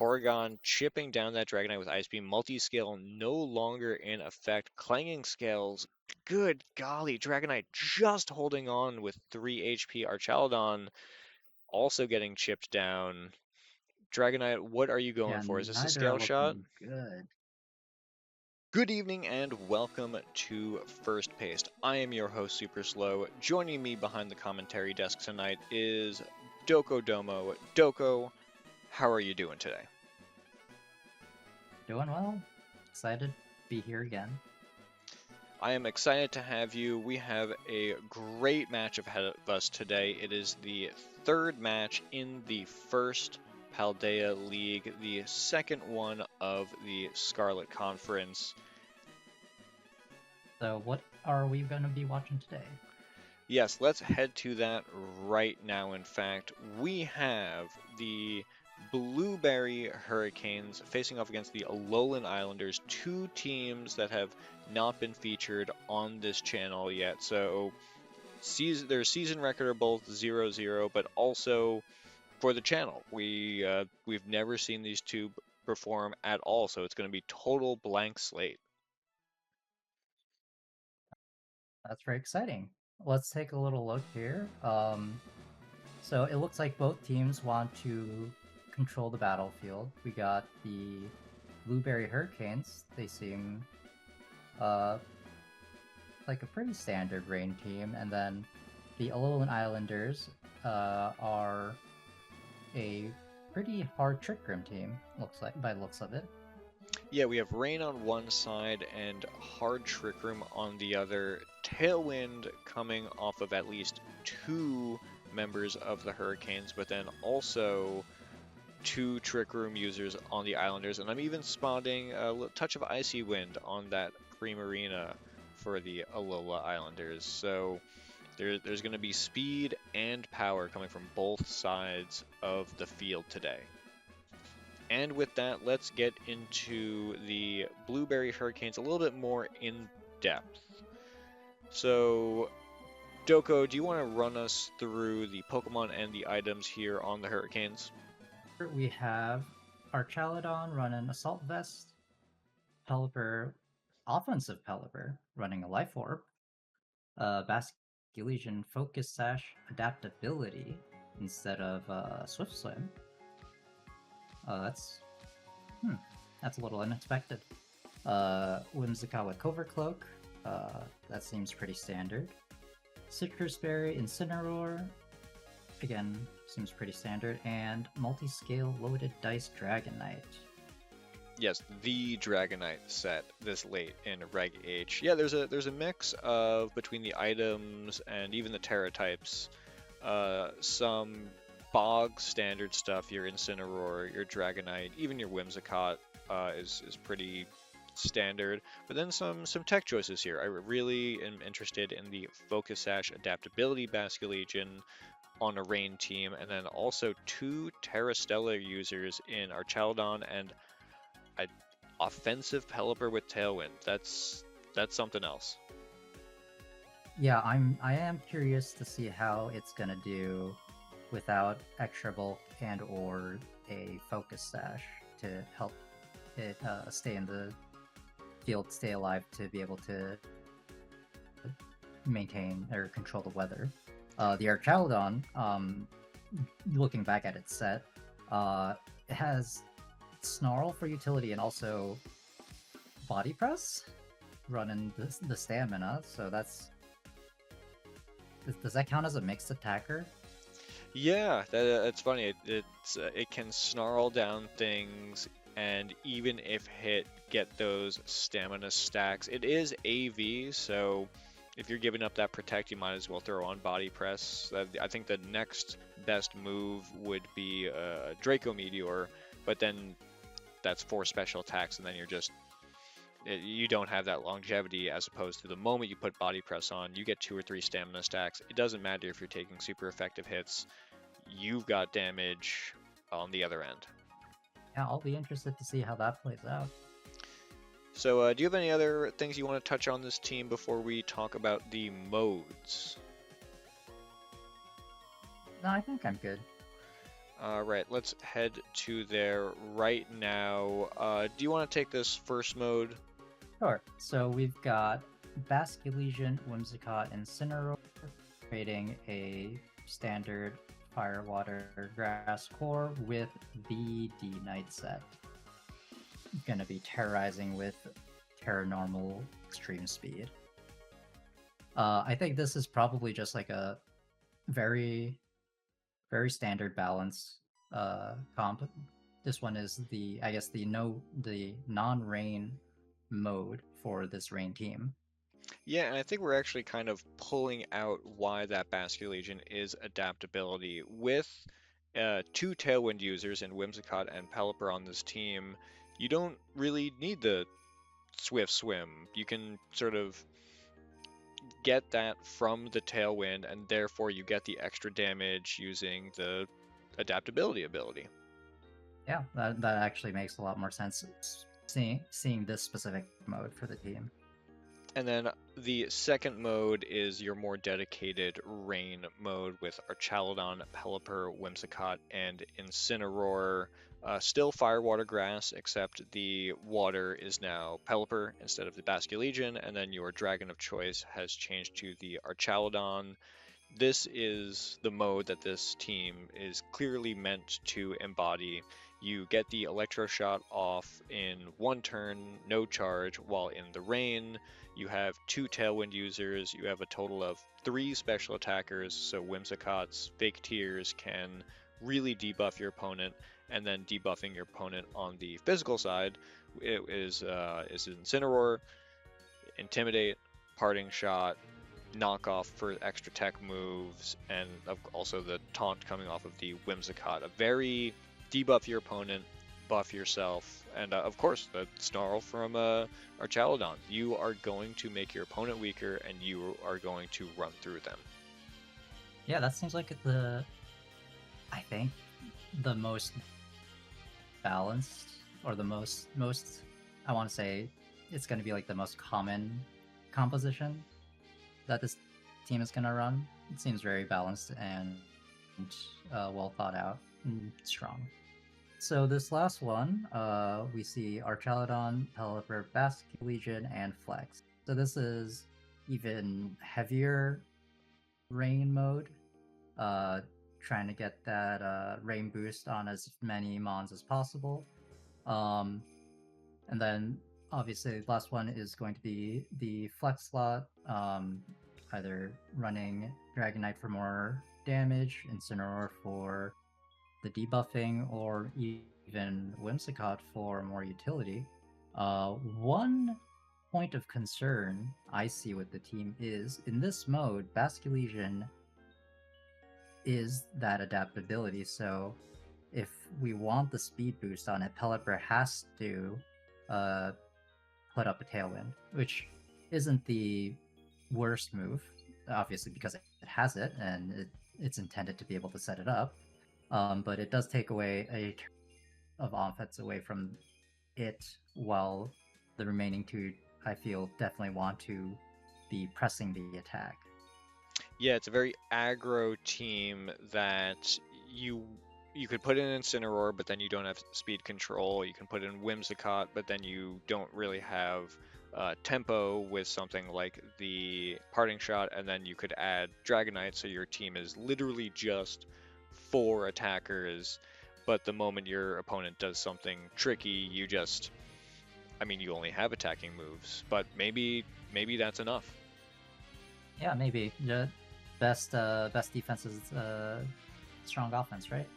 Porygon chipping down that Dragonite with Ice Beam. Multi-scale no longer in effect. Clanging Scales, good golly, Dragonite just holding on with 3 HP. Archaludon also getting chipped down. Dragonite, what are you going Yeah, for? Is this a neither are scale shot? looking good. Good evening and welcome to First Paste. I am your host, Super Slow. Joining me behind the commentary desk tonight is Doko Domo. Doko, how are you doing today? Doing well. Excited to be here again. I am excited to have you. We have a great match ahead of us today. It is the third match in the First Paldea League, the second one of the Scarlet Conference. So, what are we going to be watching today? Yes, let's head to that right now. In fact, we have the Blueberry Hurricanes facing off against the Alolan Islanders, two teams that have not been featured on this channel yet. So, their season record are both 0-0, but also for the channel, we've never seen these two perform at all. So it's going to be total blank slate. That's very exciting. Let's take a little look here. So it looks like both teams want to control the battlefield. We got the Blueberry Hurricanes. They seem uh, like a pretty standard rain team, and then the Alolan Islanders are a pretty hard Trick Room team. Looks like by the looks of it. Yeah, we have Rain on one side and Hard Trick Room on the other. Tailwind coming off of at least two members of the Hurricanes, but then also two Trick Room users on the Islanders. And I'm even spotting a touch of Icy Wind on that Cream Arena for the Alola Islanders. So there's going to be speed and power coming from both sides of the field today. And with that, let's get into the Blueberry Hurricanes a little bit more in depth. So, Doko, do you want to run us through the Pokemon and the items here on the Hurricanes? We have Archaludon running Assault Vest, Pelipper, offensive Pelipper running a Life Orb, Basculesian Focus Sash Adaptability instead of Swift Swim. That's that's a little unexpected. Whimsicott Covert Cloak, that seems pretty standard. Citrus Berry Incineroar, again, seems pretty standard. And multi-scale loaded dice Dragonite. Yes, the Dragonite set this late in Reg H. Yeah, there's a mix of between the items and even the Terra types. Some bog standard stuff, your Incineroar, your Dragonite, even your Whimsicott is pretty standard. But then some tech choices here. I really am interested in the Focus Sash Adaptability Basculegion on a Rain team, and then also two Terra Stellar users in Archaludon and an offensive Pelipper with Tailwind. That's something else. Yeah, I am curious to see how it's gonna do without extra bulk and or a focus sash to help it stay in the field, stay alive, to be able to maintain or control the weather. The Archaludon, looking back at its set, it has Snarl for utility and also Body Press running the stamina, so that's... Does that count as a mixed attacker? Yeah, that's funny. It can snarl down things, and even if hit, get those stamina stacks. It is AV, so if you're giving up that protect, you might as well throw on body press. I think the next best move would be Draco Meteor, but then that's 4 special attacks, and then you don't have that longevity, as opposed to the moment you put body press on, you get 2 or 3 stamina stacks. It doesn't matter if you're taking super effective hits, you've got damage on the other end. Yeah, I'll be interested to see how that plays out. So do you have any other things you want to touch on this team before we talk about the modes? No, I think I'm good. All right, let's head to there right now. Do you want to take this first mode? Sure. So we've got Basculegion, Whimsicott, and Incineroar creating a standard Fire, Water, Grass core with the D-Knight set. Gonna be terrorizing with Terranormal Extreme Speed. I think this is probably just like a very, very standard balance comp. This one is I guess the non-rain mode for this rain team. Yeah, and I think we're actually kind of pulling out why that Basculegion is adaptability. With two Tailwind users in Whimsicott and Pelipper on this team, you don't really need the Swift Swim. You can sort of get that from the Tailwind, and therefore you get the extra damage using the adaptability ability. Yeah, that actually makes a lot more sense seeing this specific mode for the team. And then the second mode is your more dedicated rain mode with Archaludon, Pelipper, Whimsicott, and Incineroar. Still Fire, Water, Grass, except the water is now Pelipper instead of the Basculegion, and then your dragon of choice has changed to the Archaludon. This is the mode that this team is clearly meant to embody. You get the Electro Shot off in one turn, no charge, while in the rain. You have two Tailwind users, you have a total of 3 special attackers, so Whimsicott's Fake Tears can really debuff your opponent, and then debuffing your opponent on the physical side is Incineroar, Intimidate, Parting Shot, knockoff for extra tech moves, and also the taunt coming off of the Whimsicott. A very debuff your opponent, buff yourself, and of course the Snarl from Archaludon. You are going to make your opponent weaker, and you are going to run through them. Yeah, that seems like I think the most balanced, or the most I want to say it's going to be like the most common composition that this team is going to run. It seems very balanced and well thought out and strong. So this last one, we see Archaludon, Pelipper, Basculegion, and Flex. So this is even heavier rain mode, trying to get that rain boost on as many mons as possible. And then obviously the last one is going to be the Flex slot, either running Dragonite for more damage, Incineroar for the debuffing, or even Whimsicott for more utility. One point of concern I see with the team is, in this mode, Basculegion is that adaptability, so if we want the speed boost on it, Pelipper has to put up a Tailwind, which isn't the worst move, obviously, because it has it, and it's intended to be able to set it up. But it does take away a turn of offense away from it, while the remaining two, I feel, definitely want to be pressing the attack. Yeah, it's a very aggro team that you could put in Incineroar, but then you don't have speed control. You can put in Whimsicott, but then you don't really have tempo with something like the Parting Shot, and then you could add Dragonite, so your team is literally just 4 attackers, but the moment your opponent does something tricky, you just, I mean, you only have attacking moves, but maybe that's enough. Yeah, maybe. The best defense is strong offense, right?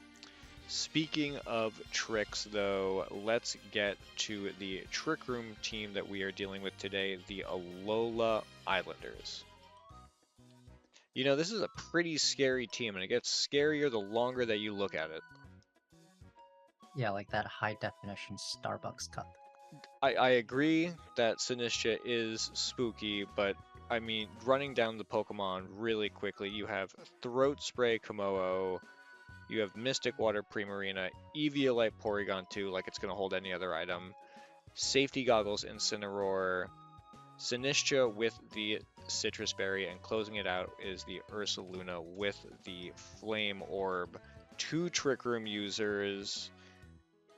Speaking of tricks, though, let's get to the Trick Room team that we are dealing with today, the Alola Islanders. You know, this is a pretty scary team, and it gets scarier the longer that you look at it. Yeah, like that high definition Starbucks cup. I agree that Sinistcha is spooky, but I mean, running down the Pokemon really quickly, you have Throat Spray Kommo-o, you have Mystic Water Primarina, Eviolite Porygon 2, like it's going to hold any other item, Safety Goggles Incineroar, Sinistcha with the Citrus Berry, and closing it out is the Ursaluna with the Flame Orb. two Trick Room users.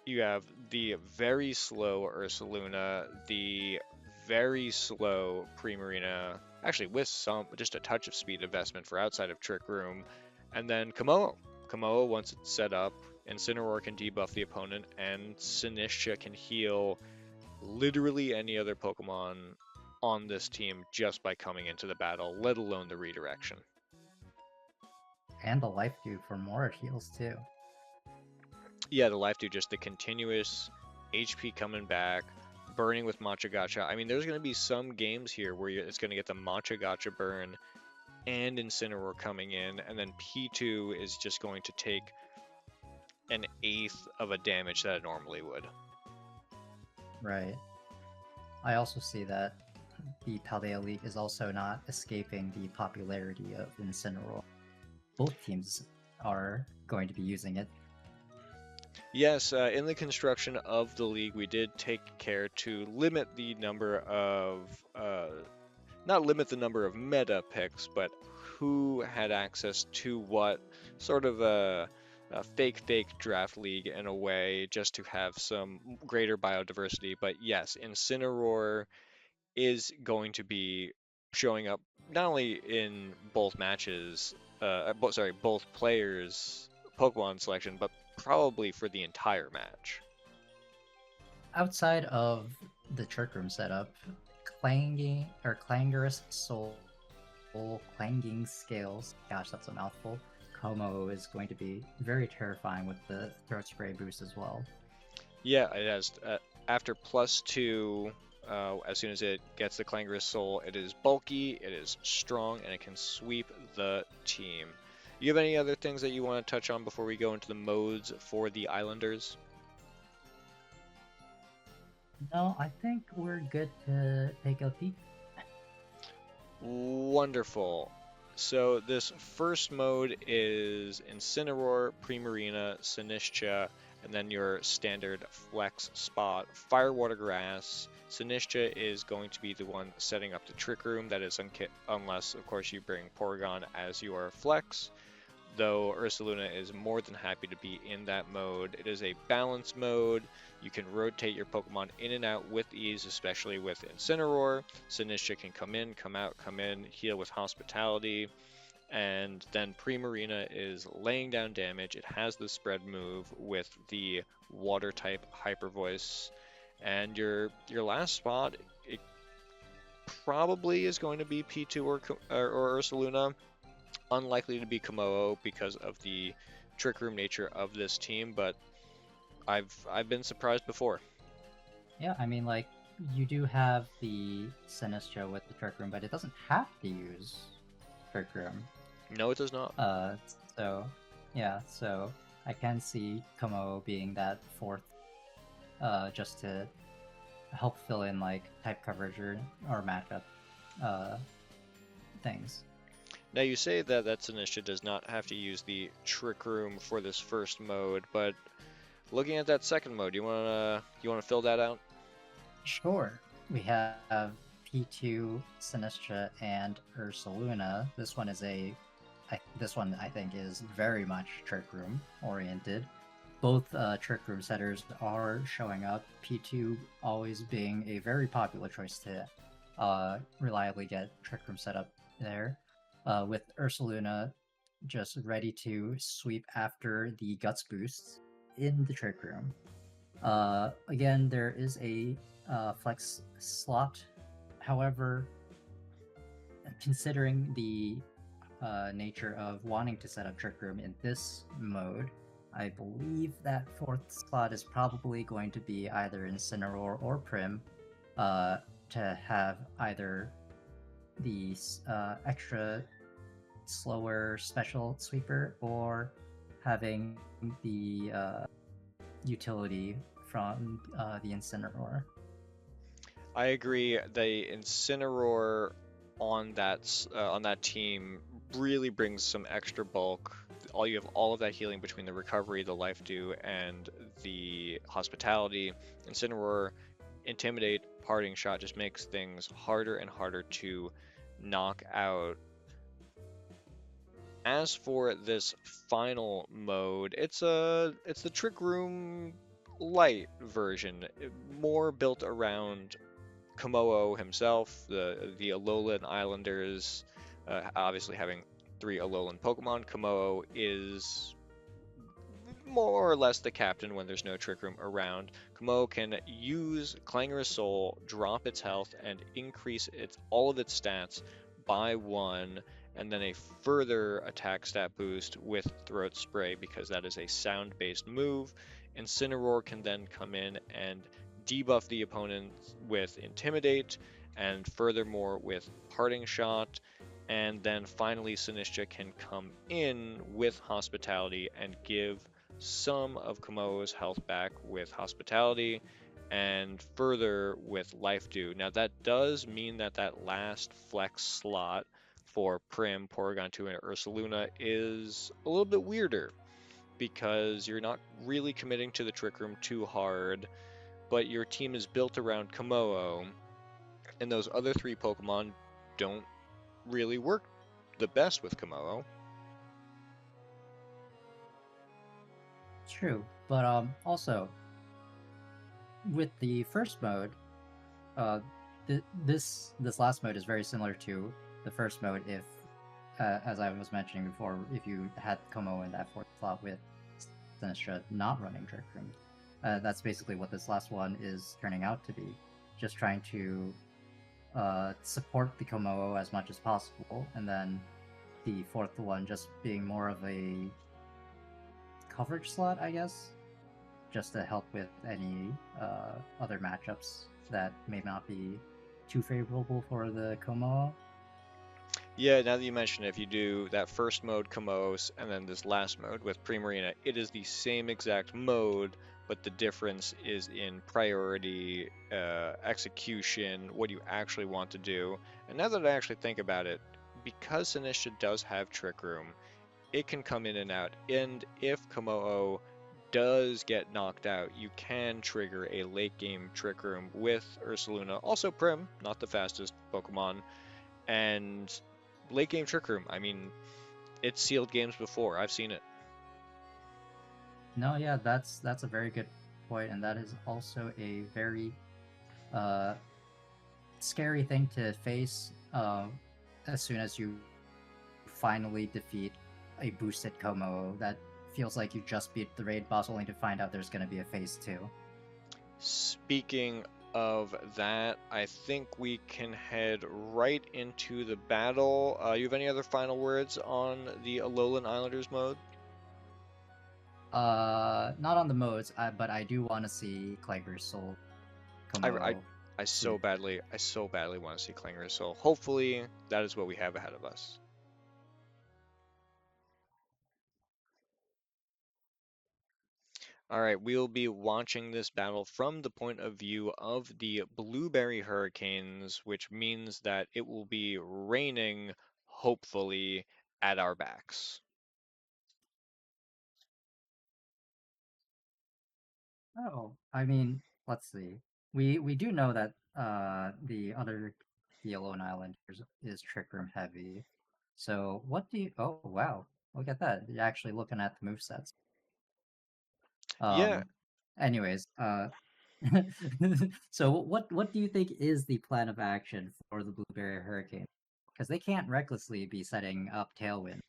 You have the very slow Ursaluna, the very slow Primarina, actually with just a touch of speed investment for outside of Trick Room, and then Kommo-o. Kommo-o, once it's set up, Incineroar can debuff the opponent, and Sinistcha can heal literally any other Pokemon on this team just by coming into the battle, let alone the redirection. And the Life Dew for more heals too. Yeah, the Life Dew, just the continuous HP coming back, burning with Matcha Gotcha. I mean, there's going to be some games here where it's going to get the Matcha Gotcha burn and Incineroar coming in, and then P2 is just going to take an eighth of a damage that it normally would. Right. I also see that the Paldea League is also not escaping the popularity of Incineroar. Both teams are going to be using it. Yes, in the construction of the league, we did take care to limit the number of, not limit the number of meta picks, but who had access to what, sort of a fake draft league in a way, just to have some greater biodiversity. But yes, Incineroar is going to be showing up not only in both matches, both players' Pokemon selection, but probably for the entire match. Outside of the Trick Room setup, Clangorous Soul, Clanging Scales, gosh, that's a mouthful. Kommo-o is going to be very terrifying with the Throat Spray boost as well. Yeah, it has. After +2, as soon as it gets the Clangorous Soul, it is bulky, it is strong, and it can sweep the team. You have any other things that you want to touch on before we go into the modes for the Islanders? No, I think we're good to take a peek. Wonderful. So this first mode is Incineroar, Primarina, Sinistcha, and then your standard flex spot, Fire, Water, Grass. Sinistcha is going to be the one setting up the Trick Room, that is unless, of course, you bring Porygon as your flex, though Ursaluna is more than happy to be in that mode. It is a balance mode. You can rotate your Pokemon in and out with ease, especially with Incineroar. Sinistcha can come in, come out, come in, heal with Hospitality. And then Primarina is laying down damage. It has the spread move with the water type Hyper Voice. And your last spot, it probably is going to be P2 or Ursaluna. Unlikely to be Kommo-o because of the Trick Room nature of this team, but I've been surprised before. Yeah, I mean, like, you do have the Sinistcha with the Trick Room, but it doesn't have to use Trick Room. No, it does not. So, yeah, so I can see Kommo-o being that fourth, just to help fill in, like, type coverage or matchup, things. Now you say that Sinistcha does not have to use the Trick Room for this first mode, but looking at that second mode, you wanna fill that out? Sure. We have P2, Sinistcha, and Ursaluna. This one I think is very much Trick Room oriented. Both Trick Room setters are showing up. P2 always being a very popular choice to reliably get Trick Room set up there. With Ursaluna just ready to sweep after the Guts boost in the Trick Room. Again, there is a flex slot. However, considering the nature of wanting to set up Trick Room in this mode, I believe that fourth slot is probably going to be either Incineroar or Prim, to have either the extra slower special sweeper or having the utility from the Incineroar. I agree. The Incineroar on that team really brings some extra bulk. You have all of that healing between the recovery, the life dew, and the hospitality. Incineroar, Intimidate, Parting Shot just makes things harder and harder to knock out. As for this final mode, it's the Trick Room light version, more built around Kommo-o himself, the Alolan Islanders, obviously having three Alolan Pokemon. Kommo-o is more or less the captain when there's no Trick Room around. Kommo-o can use Clangorous Soul, drop its health, and increase all of its stats by one, and then a further attack stat boost with Throat Spray because that is a sound-based move. Incineroar can then come in and debuff the opponent with Intimidate, and furthermore with Parting Shot. And then finally, Sinistcha can come in with Hospitality and give some of Kommo-o's health back with Hospitality, and further with Life Dew. Now that does mean that that last flex slot for Prim, Porygon 2, and Ursaluna is a little bit weirder because you're not really committing to the Trick Room too hard, but your team is built around Kommo-o, and those other three Pokemon don't really work the best with Kommo-o. True, but also with the first mode, uh, this last mode is very similar to the first mode. If, as I was mentioning before, if you had Como in that fourth slot with Sinistra not running Trick Room, that's basically what this last one is turning out to be. Just trying to support the Kommo-o as much as possible, and then the fourth one just being more of a coverage slot, I guess, just to help with any other matchups that may not be too favorable for the Kommo-o. Yeah, now that you mention it, if you do that first mode Kommo-o's and then this last mode with Primarina, it is the same exact mode, but the difference is in priority, execution, what you actually want to do. And now that I actually think about it, because Sinistcha does have Trick Room, it can come in and out. And if Kommo-o does get knocked out, you can trigger a late game Trick Room with Ursaluna, also Prim, not the fastest Pokemon, and late game Trick Room. I mean, it's sealed games before. I've seen it. No, yeah, that's a very good point, and that is also a very uh, scary thing to face as soon as you finally defeat a boosted Como. That feels like you just beat the raid boss only to find out there's going to be a phase 2. Speaking of that, I think we can head right into the battle. You have any other final words on the Alolan Islanders mode? Not on the modes, but I do want to see Clangor's Soul I, I, Como I too. so badly want to see Clangorous Soul. Hopefully, that is what we have ahead of us. All right, we'll be watching this battle from the point of view of the Blueberry Hurricanes, which means that it will be raining, hopefully, at our backs. Oh, I mean, let's see. We do know that the Alolan Islanders is Trick Room heavy. So what do you? Oh wow, look at that! You're actually looking at the movesets. Yeah, Um, anyways, so what do you think is the plan of action for the Blueberry Hurricane? Because they can't recklessly be setting up Tailwind.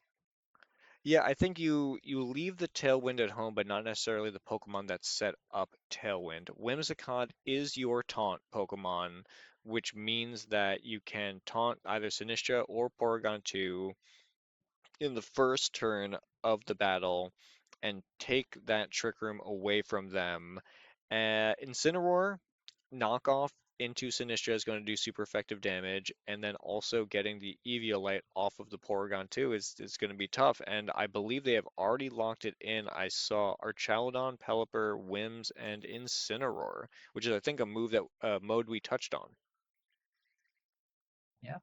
yeah, I think you leave the Tailwind at home, but not necessarily the Pokemon that set up Tailwind. Whimsicott is your taunt Pokemon, which means that you can taunt either Sinistcha or Porygon 2 in the first turn of the battle and take that Trick Room away from them. Incineroar, knockoff into Sinistcha is going to do super effective damage, and then also getting the Eviolite off of the Porygon 2 is going to be tough, and I believe they have already locked it in. I saw Archaludon, Pelipper, Wims, and Incineroar, which is, I think, a mode we touched on. Yeah,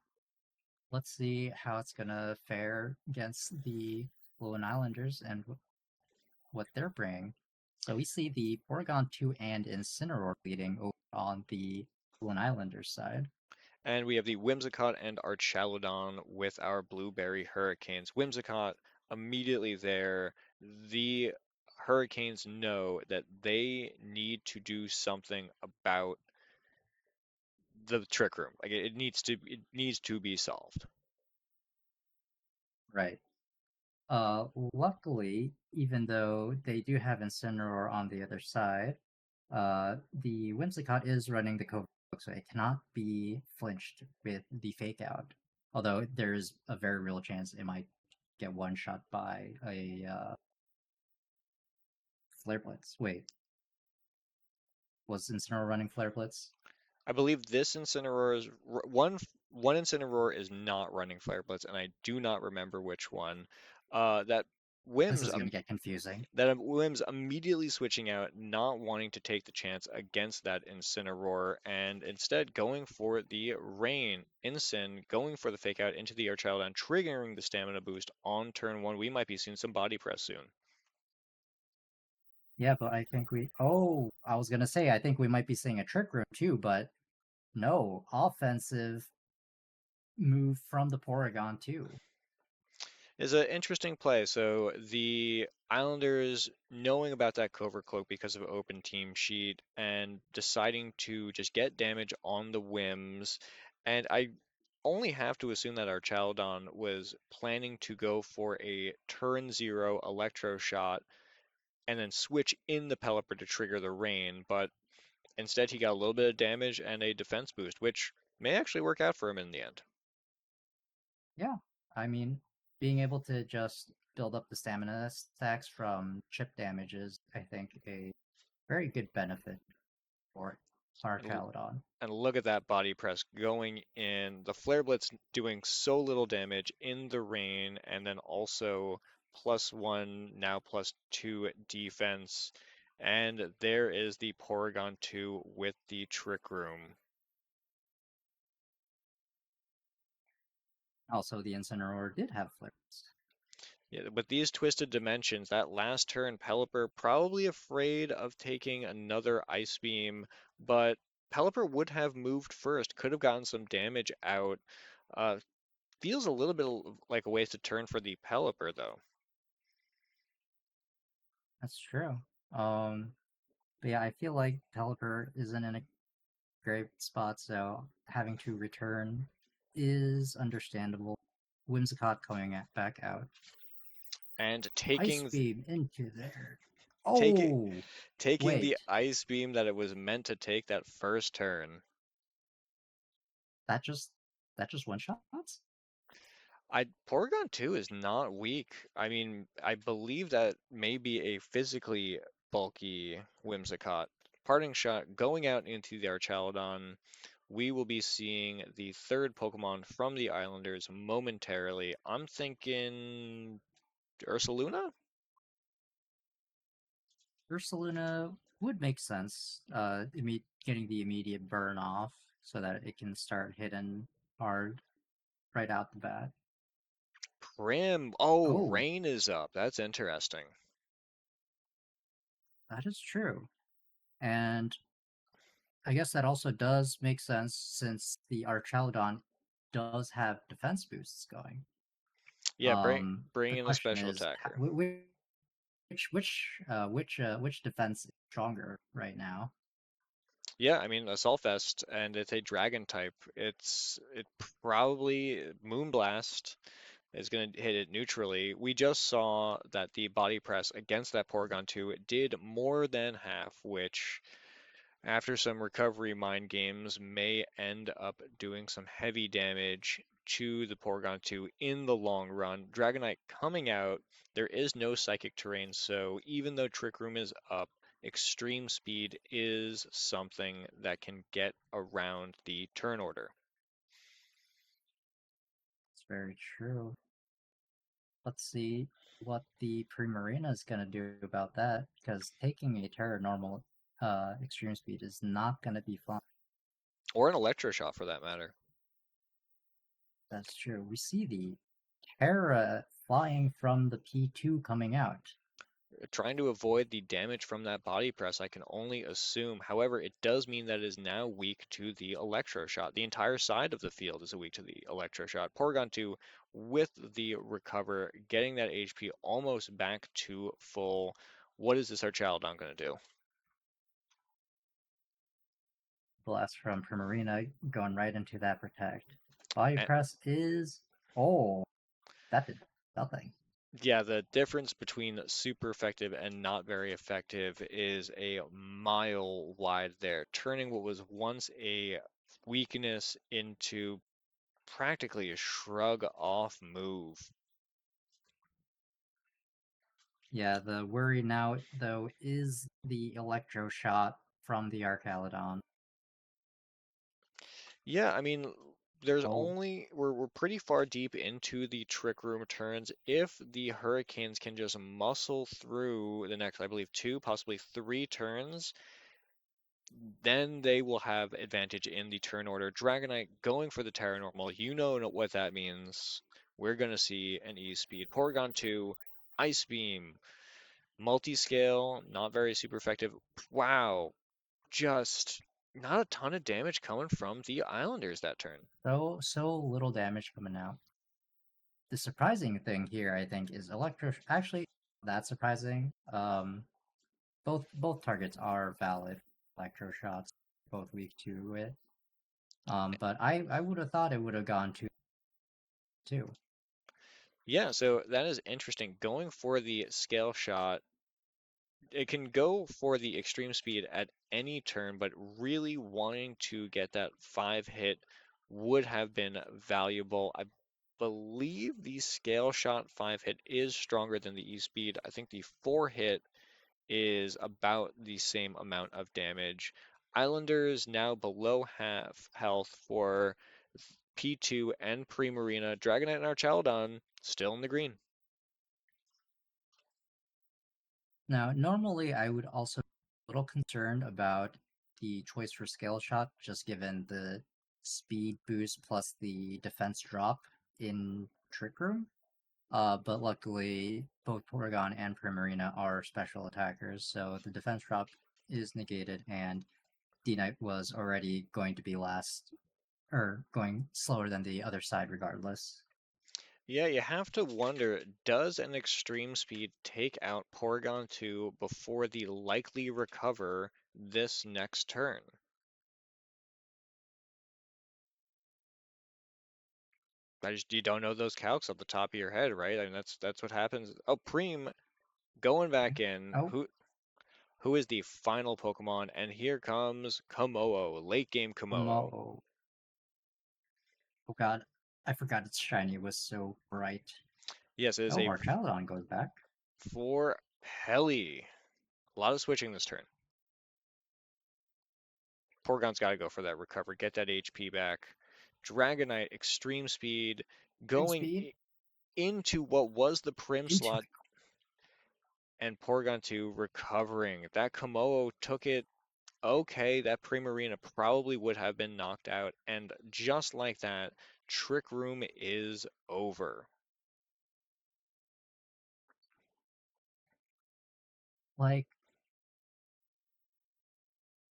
let's see how it's gonna fare against the Alolan Islanders and what they're bringing. So we see the Porygon 2 and Incineroar leading over on the Alolan Islanders side. And we have the Whimsicott and Archaludon with our Blueberry Hurricanes. Whimsicott immediately there. The Hurricanes know that they need to do something about the Trick Room. Like it needs to be solved. Right. Luckily, even though they do have Incineroar on the other side, the Whimsicott is running the cover, so it cannot be flinched with the fake out. Although there's a very real chance it might get one shot by a Flare Blitz. Wait, was Incineroar running Flare Blitz? I believe this Incineroar is one Incineroar is not running Flare Blitz, and I do not remember which one. That This Wims is going to get confusing. that Wims immediately switching out, not wanting to take the chance against that Incineroar, and instead going for the Rain. Incin going for the fake out into the Archaludon, triggering the stamina boost on turn one. We might be seeing some body press soon. Yeah, but I think we. Oh, I was going to say, I think we might be seeing a Trick Room too, but no, offensive move from the Porygon too. Is an interesting play. So the Islanders knowing about that Covert Cloak because of open team sheet and deciding to just get damage on the whims. And I only have to assume that our Chaldon was planning to go for a turn zero electro shot and then switch in the Pelipper to trigger the rain, but instead he got a little bit of damage and a defense boost, which may actually work out for him in the end. Yeah, I mean, being able to just build up the stamina stacks from chip damage is, I think, a very good benefit for our And Caledon. And look at that body press going in. The Flare Blitz doing so little damage in the rain, and then also +1, now +2 defense. And there is the Porygon 2 with the Trick Room. Also, the Incineroar did have flips. Yeah, with these twisted dimensions, that last turn, Pelipper probably afraid of taking another Ice Beam, but Pelipper would have moved first, could have gotten some damage out. Uh, Feels a little bit like a wasted turn for the Pelipper, though. That's true. But yeah, I feel like Pelipper isn't in a great spot, so having to return is understandable. Whimsicott coming back out. And Ice Beam into there. taking Oh, taking the wait, Ice Beam that it was meant to take that first turn. that just that just one shots? Porygon 2 is not weak. I mean, I believe that may be a physically bulky Whimsicott. Parting shot going out into the Archaludon. We will be seeing the third Pokemon from the Islanders momentarily. I'm thinking Ursaluna? Ursaluna would make sense. Getting the immediate burn off so that it can start hitting hard right out the bat. Prim. Oh, Oh, Rain is up. That's interesting. that is true. And I guess that also does make sense since the Archaludon does have defense boosts going. Yeah, bring The in a question special is attacker. which defense is stronger right now? Yeah, I mean Assault Vest, and it's a dragon type. It probably Moonblast is going to hit it neutrally. We just saw that the body press against that Porygon 2 did more than half, which after some recovery mind games may end up doing some heavy damage to the Porygon 2 in the long run. Dragonite coming out, there is no psychic terrain, so even though Trick Room is up, extreme speed is something that can get around the turn order. It's very true. Let's see what the Primarina is going to do about that, because taking a Terra normal extreme speed is not going to be fun. Or an Electroshock for that matter. That's true. We see the Terra flying from the P2 coming out. trying to avoid the damage from that body press, I can only assume. However, it does mean that it is now weak to the Electro Shot. The entire side of the field is weak to the Electro Shot. Porygon 2, with the recover, getting that HP almost back to full. What is this Archaludon going to do? Blast from Primarina going right into that protect. Body And, press is... Oh, that did nothing. yeah, the difference between super effective and not very effective is a mile wide there, turning what was once a weakness into practically a shrug off move. Yeah, the worry now, though, is the Electro Shot from the Archaludon. Yeah, I mean, there's Oh, only we're pretty far deep into the Trick Room turns. If the Hurricanes can just muscle through the next, I believe, 2, possibly 3 turns, then they will have advantage in the turn order. Dragonite going for the Terra Normal, you know what that means. We're gonna see an E-Speed. Porygon 2, Ice Beam, multi-scale, not very super effective. Wow, just not a ton of damage coming from the Islanders that turn. so little damage coming out. The surprising thing here, I think, is Electro... Actually, that's surprising. Both targets are valid Electro Shots, both weak to it. But I would have thought it would have gone to 2. Yeah, so that is interesting. Going for the scale shot, it can go for the extreme speed at any turn, but really wanting to get that 5 hit would have been valuable. I believe the scale shot 5 hit is stronger than the E speed. I think the 4 hit is about the same amount of damage. Islanders now below half health for P2 and Primarina. Dragonite and Archaludon still in the green. Now, normally I would also be a little concerned about the choice for Scale Shot, just given the speed boost plus the defense drop in Trick Room. But luckily, both Porygon and Primarina are special attackers, so the defense drop is negated, and D-Knight was already going to be last, or going slower than the other side regardless. Yeah, you have to wonder, does an extreme speed take out Porygon 2 before the likely recover this next turn? You don't know those calcs off the top of your head, right? I mean that's what happens. Oh, Preem going back in. Oh, Who is the final Pokemon? And here comes Kommo-o, late game Kommo-o. Kommo-o. Oh god, I forgot its shiny was so bright. Yes, it is Oh, a Archaludon goes back. for Pelly. A lot of switching this turn. Porygon's got to go for that recover, get that HP back. Dragonite, extreme speed, Big going speed into what was the Prim into slot, and Porygon 2 recovering. That Kommo-o took it okay. That Primarina probably would have been knocked out, and just like that, Trick Room is over. like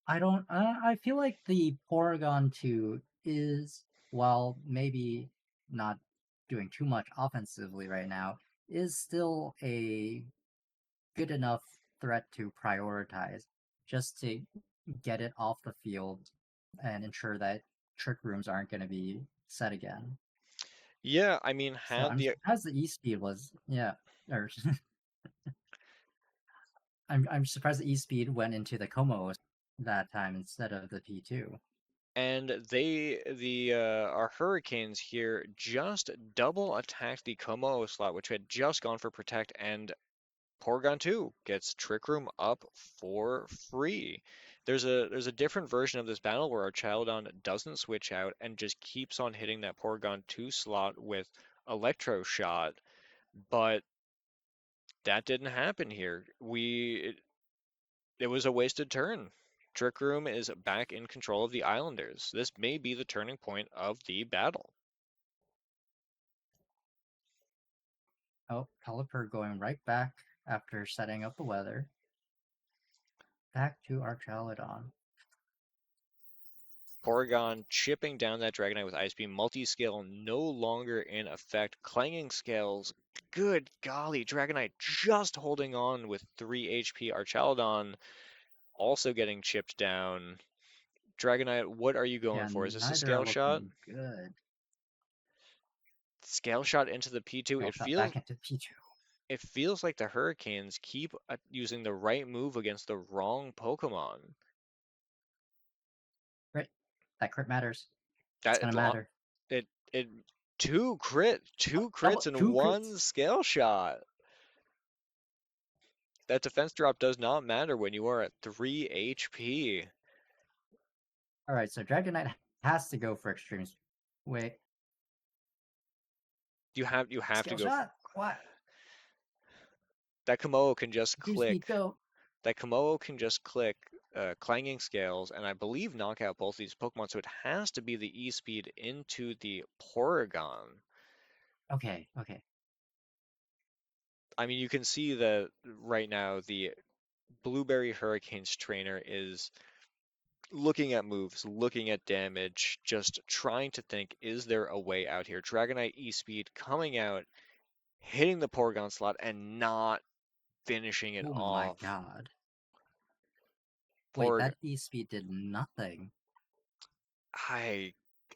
I don't. I feel like the Porygon 2 is, while maybe not doing too much offensively right now, is still a good enough threat to prioritize just to get it off the field and ensure that trick rooms aren't going to be set again. Yeah, I mean, So had I'm the surprised the E speed was, yeah, or I'm surprised the E speed went into the Como that time instead of the P2. and our Hurricanes here just double attacked the Kommo-o slot, which had just gone for protect, and Porygon 2 gets Trick Room up for free. There's a different version of this battle where our Childon doesn't switch out and just keeps on hitting that Porygon 2 slot with Electro Shot, but that didn't happen here. It was a wasted turn. Trick Room is back in control of the Islanders. This may be the turning point of the battle. Oh, Pelipper going right back after setting up the weather. Back to our Chaladon. Porygon chipping down that Dragonite with Ice Beam. Multi-scale no longer in effect. Clanging Scales, good golly. Dragonite just holding on with 3 HP. Archaludon also getting chipped down. Dragonite, what are you going Yeah, for? Is this a neither are Scale Shot? looking good. Scale Shot into the P2. Scale shot back into P2. It feels like the Hurricanes keep using the right move against the wrong Pokemon. Crit. That crit matters. It's That gonna matter. it two crits and Two one crits. Scale Shot. That defense drop does not matter when you are at 3 HP. Alright, so Dragonite has to go for extremes. Wait. You have to Scale go. shot? What? That Kommo-o can just Extreme speed, click. go. That Kommo-o can just click Clanging Scales, and I believe knock out both these Pokemon, so it has to be the E-Speed into the Porygon. Okay. I mean, you can see that right now the Blueberry Hurricanes trainer is looking at moves, looking at damage, just trying to think, is there a way out here? Dragonite E-Speed coming out, hitting the Porygon slot, and not finishing it Oh my off. god. Wait, that E-Speed did nothing.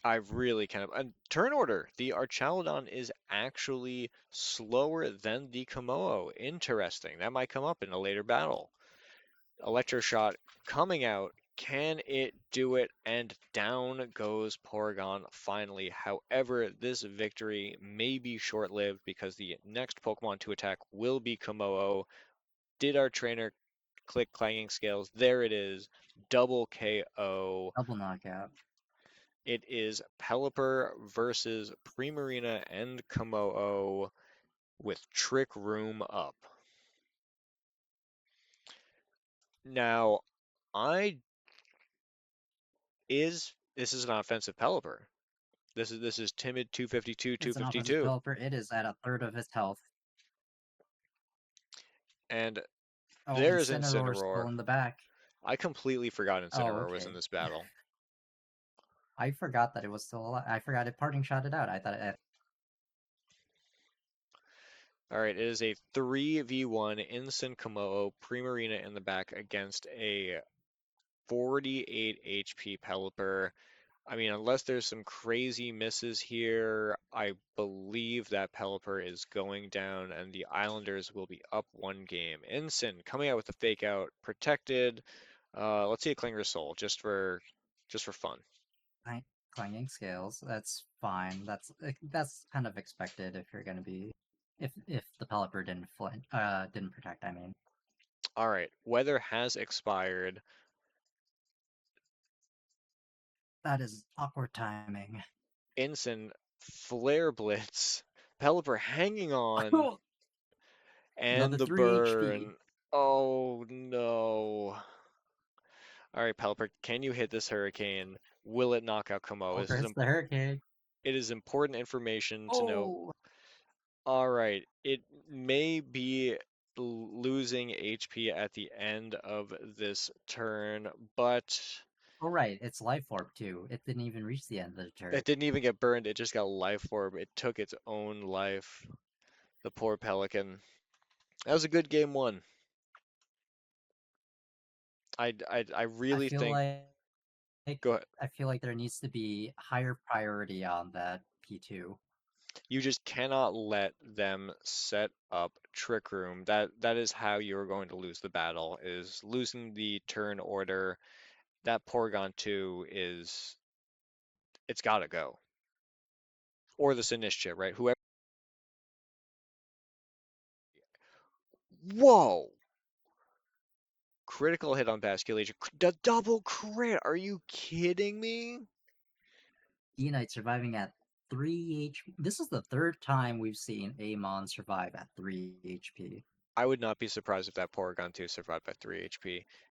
I've really kind of turn order. The Archaludon is actually slower than the Kommo-o. Interesting. That might come up in a later battle. Electro Shot coming out. Can it do it? And down goes Porygon finally. However, this victory may be short-lived because the next Pokemon to attack will be Kommo-o. Did our trainer click Clanging Scales? There it is. Double KO. Double knockout. It is Pelipper versus Primarina and Kommo-o with Trick Room up. Now, this is an offensive Pelipper. This is timid 252, It's an offensive 252. developer. It is at a third of its health. And Oh, there's Incineroar Incineroar. still in the back. I completely forgot Oh, Incineroar was in okay. this battle. I forgot that it was still alive. I forgot it parting shot it out. I thought it. All right, it is a 3v1 Incin Kommo-o, Primarina in the back against a 48 HP Pelipper. I mean, unless there's some crazy misses here, I believe that Pelipper is going down and the Islanders will be up 1 game. Incin coming out with a fake out, protected. Let's see a Klinger Soul just for fun. Clanging scales. That's fine. That's kind of expected if you're gonna be if the Pelipper didn't protect. I mean. All right, weather has expired. That is awkward timing. Incin Flare Blitz. Pelipper hanging on and Another the 3 HP. burn. Oh no. All right, Pelipper, can you hit this Hurricane? Will it knock out Kommo-o? Pelipper hits the Hurricane. It is important information to know. Oh! All right, it may be losing HP at the end of this turn, but Oh, right. It's Life Orb, too. It didn't even reach the end of the turn. it didn't even get burned. It just got Life Orb. It took its own life. The poor Pelican. That was a good game one. I really feel think. like Go ahead. I feel like there needs to be higher priority on that P2. You just cannot let them set up Trick Room. That is how you're going to lose the battle, is losing the turn order. That Porygon 2 it's gotta go. Or the Sinistcha, right? Whoever. Whoa! Critical hit on Basculation. The double crit! Are you kidding me? Dragonite surviving at 3 HP. This is the third time we've seen Amon survive at 3 HP. I would not be surprised if that Porygon 2 survived by 3 HP.